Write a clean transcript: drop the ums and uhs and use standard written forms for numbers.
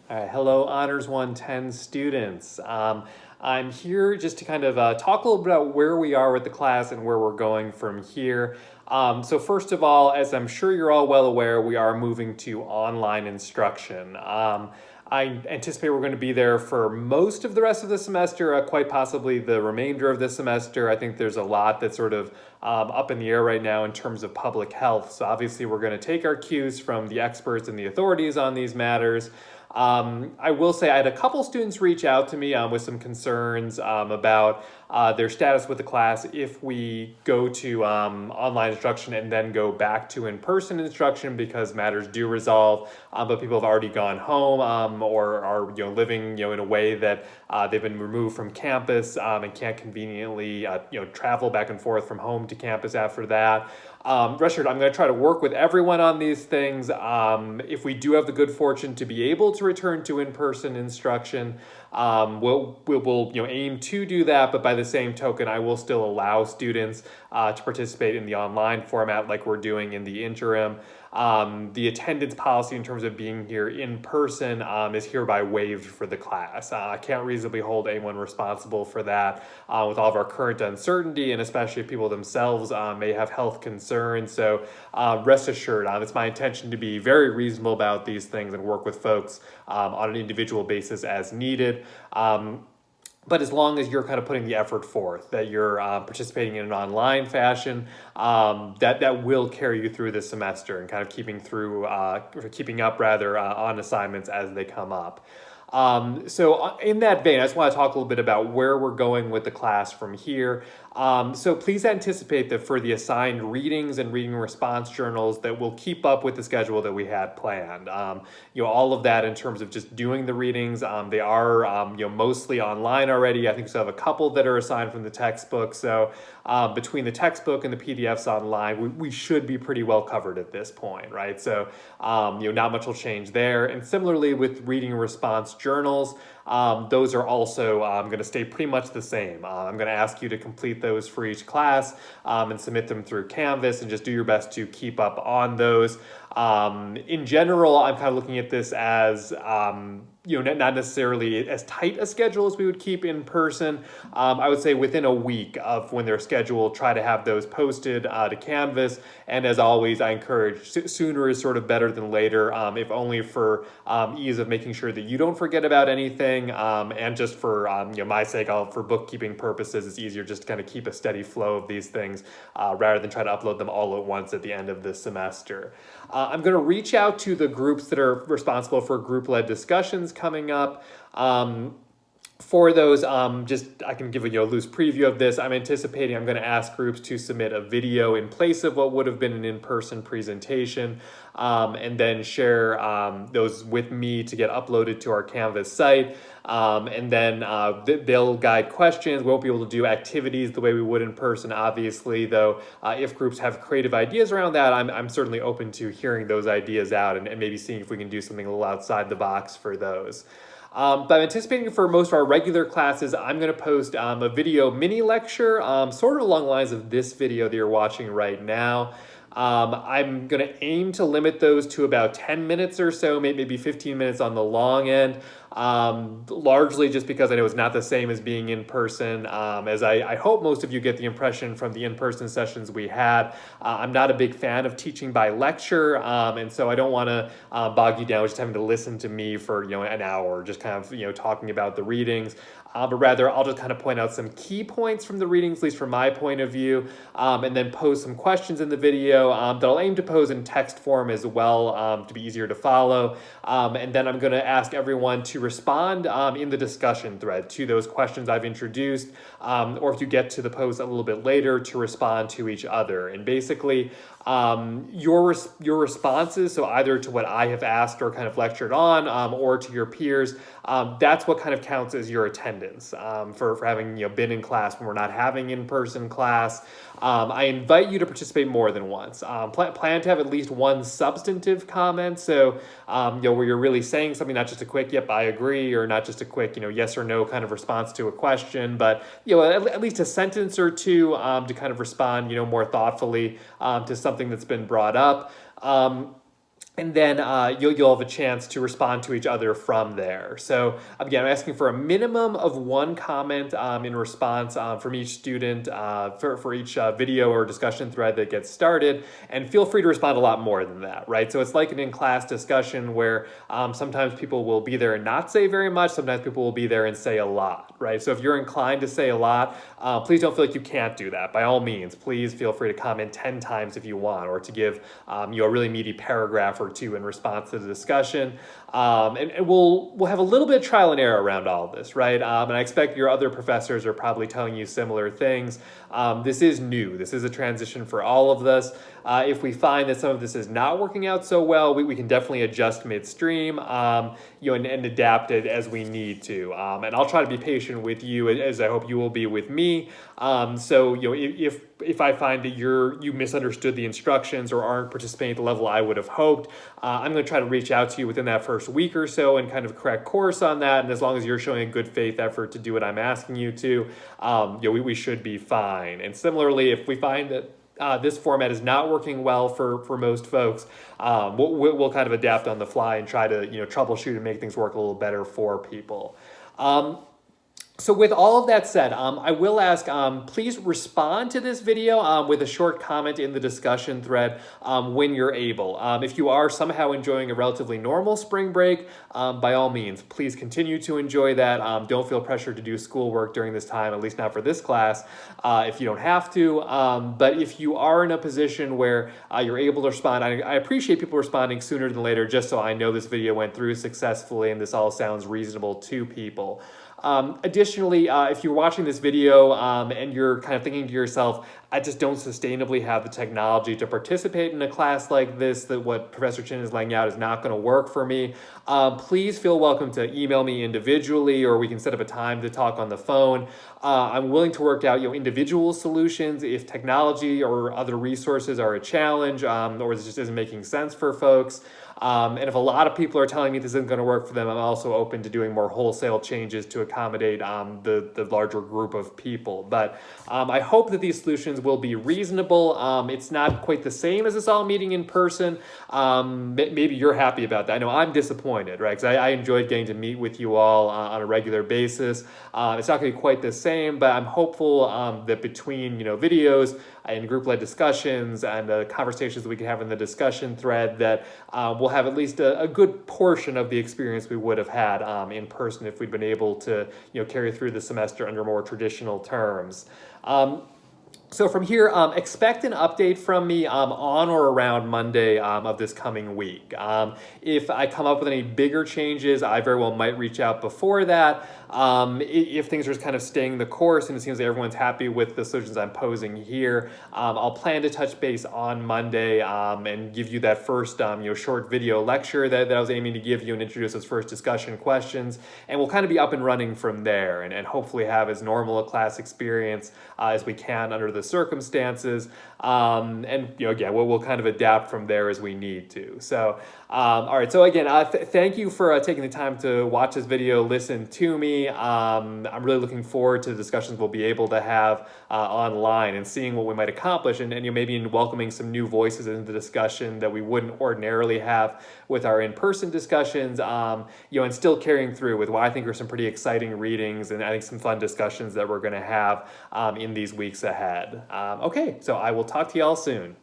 All right, hello, Honors 110 students. I'm here just to kind of talk a little bit about where we are with the class and where we're going from here. So first of all, as I'm sure you're all well aware, we are moving to online instruction. I anticipate we're going to be there for most of the rest of the semester, quite possibly the remainder of the semester. I think there's a lot that's sort of up in the air right now in terms of public health. So obviously we're going to take our cues from the experts and the authorities on these matters. I will say I had a couple students reach out to me with some concerns about their status with the class if we go to online instruction and then go back to in-person instruction because matters do resolve, but people have already gone home or are living in a way that they've been removed from campus and can't conveniently travel back and forth from home to campus after that. Rest assured, I'm going to try to work with everyone on these things. If we do have the good fortune to be able to return to in-person instruction, we'll aim to do that. But by the same token, I will still allow students to participate in the online format like we're doing in the interim. The attendance policy in terms of being here in person is hereby waived for the class. I can't reasonably hold anyone responsible for that with all of our current uncertainty, and especially if people themselves may have health concerns. So rest assured, it's my intention to be very reasonable about these things and work with folks on an individual basis as needed. But as long as you're kind of putting the effort forth, that you're participating in an online fashion, that will carry you through this semester and kind of keeping up on assignments as they come up. So in that vein, I just want to talk a little bit about where we're going with the class from here. So please anticipate that for the assigned readings and reading response journals that we'll keep up with the schedule that we had planned. All of that in terms of just doing the readings, they are mostly online already. I think we still have a couple that are assigned from the textbook. So between the textbook and the PDFs online, we should be pretty well covered at this point, right? So not much will change there. And similarly with reading response journals, those are also going to stay pretty much the same. I'm going to ask you to complete those for each class and submit them through Canvas and just do your best to keep up on those. In general, I'm kind of looking at this as not necessarily as tight a schedule as we would keep in person. I would say within a week of when they're scheduled, try to have those posted to Canvas. And as always, I encourage sooner is sort of better than later, if only for ease of making sure that you don't forget about anything. And just for my sake, for bookkeeping purposes, it's easier just to kind of keep a steady flow of these things rather than try to upload them all at once at the end of the semester. I'm going to reach out to the groups that are responsible for group-led discussions coming up. For those, I can give a loose preview of this. I'm anticipating I'm going to ask groups to submit a video in place of what would have been an in-person presentation, and then share those with me to get uploaded to our Canvas site. And then they'll guide questions. We won't be able to do activities the way we would in person, obviously, though if groups have creative ideas around that, I'm certainly open to hearing those ideas out and maybe seeing if we can do something a little outside the box for those. But I'm anticipating for most of our regular classes, I'm going to post a video mini lecture, sort of along the lines of this video that you're watching right now. I'm going to aim to limit those to about 10 minutes or so, maybe 15 minutes on the long end, largely just because I know it's not the same as being in person, as I hope most of you get the impression from the in-person sessions we had. I'm not a big fan of teaching by lecture, and so I don't want to bog you down with just having to listen to me for an hour, just kind of talking about the readings. But rather, I'll just kind of point out some key points from the readings, at least from my point of view, and then pose some questions in the video that I'll aim to pose in text form as well to be easier to follow. And then I'm going to ask everyone to respond in the discussion thread to those questions I've introduced, or if you get to the post a little bit later, to respond to each other. And basically, your responses, so either to what I have asked or kind of lectured on, or to your peers, that's what kind of counts as your attendance for having been in class when we're not having in-person class. I invite you to participate more than once. Plan to have at least one substantive comment, so where you're really saying something, not just a quick "yep, I agree," or not just a quick yes or no kind of response to a question, but at least a sentence or two to kind of respond more thoughtfully to something that's been brought up. and then you'll have a chance to respond to each other from there. So again, I'm asking for a minimum of one comment in response from each student for each video or discussion thread that gets started, and feel free to respond a lot more than that, right? So it's like an in-class discussion where sometimes people will be there and not say very much, sometimes people will be there and say a lot, right? So if you're inclined to say a lot, please don't feel like you can't do that. By all means, please feel free to comment 10 times if you want, or to give a really meaty paragraph or two in response to the discussion. And we'll have a little bit of trial and error around all of this, right? And I expect your other professors are probably telling you similar things. This is new. This is a transition for all of us. If we find that some of this is not working out so well, we can definitely adjust midstream, and adapt it as we need to. And I'll try to be patient with you, as I hope you will be with me. So if I find that you misunderstood the instructions or aren't participating at the level I would have hoped, I'm going to try to reach out to you within that first week or so and kind of correct course on that. And as long as you're showing a good faith effort to do what I'm asking you to, we should be fine. And similarly, if we find that this format is not working well for most folks, we'll kind of adapt on the fly and try to troubleshoot and make things work a little better for people. So with all of that said, I will ask, please respond to this video with a short comment in the discussion thread when you're able. If you are somehow enjoying a relatively normal spring break, by all means, please continue to enjoy that. Don't feel pressured to do schoolwork during this time, at least not for this class, if you don't have to. But if you are in a position where you're able to respond, I appreciate people responding sooner than later, just so I know this video went through successfully and this all sounds reasonable to people. Additionally, if you're watching this video and you're kind of thinking to yourself, I just don't sustainably have the technology to participate in a class like this, that what Professor Chin is laying out is not going to work for me, please feel welcome to email me individually, or we can set up a time to talk on the phone. I'm willing to work out individual solutions if technology or other resources are a challenge, or this just isn't making sense for folks. And if a lot of people are telling me this isn't going to work for them, I'm also open to doing more wholesale changes to accommodate the larger group of people. But I hope that these solutions will be reasonable. It's not quite the same as us all meeting in person. Maybe you're happy about that. I know I'm disappointed, right? Because I enjoyed getting to meet with you all on a regular basis. It's not going to be quite the same, but I'm hopeful that between videos and group-led discussions and the conversations that we can have in the discussion thread, that we'll have at least a good portion of the experience we would have had in person if we'd been able to carry through the semester under more traditional terms. So from here, expect an update from me on or around Monday of this coming week. If I come up with any bigger changes, I very well might reach out before that. If things are just kind of staying the course and it seems like everyone's happy with the solutions I'm posing here, I'll plan to touch base on Monday and give you that first short video lecture that I was aiming to give you and introduce those first discussion questions. And we'll kind of be up and running from there and hopefully have as normal a class experience as we can under the circumstances. And again, we'll kind of adapt from there as we need to. So all right, so again, thank you for taking the time to watch this video, listen to me. I'm really looking forward to the discussions we'll be able to have online and seeing what we might accomplish, and maybe in welcoming some new voices into the discussion that we wouldn't ordinarily have with our in-person discussions, and still carrying through with what I think are some pretty exciting readings and I think some fun discussions that we're going to have in these weeks ahead. Okay, so I will talk to you all soon.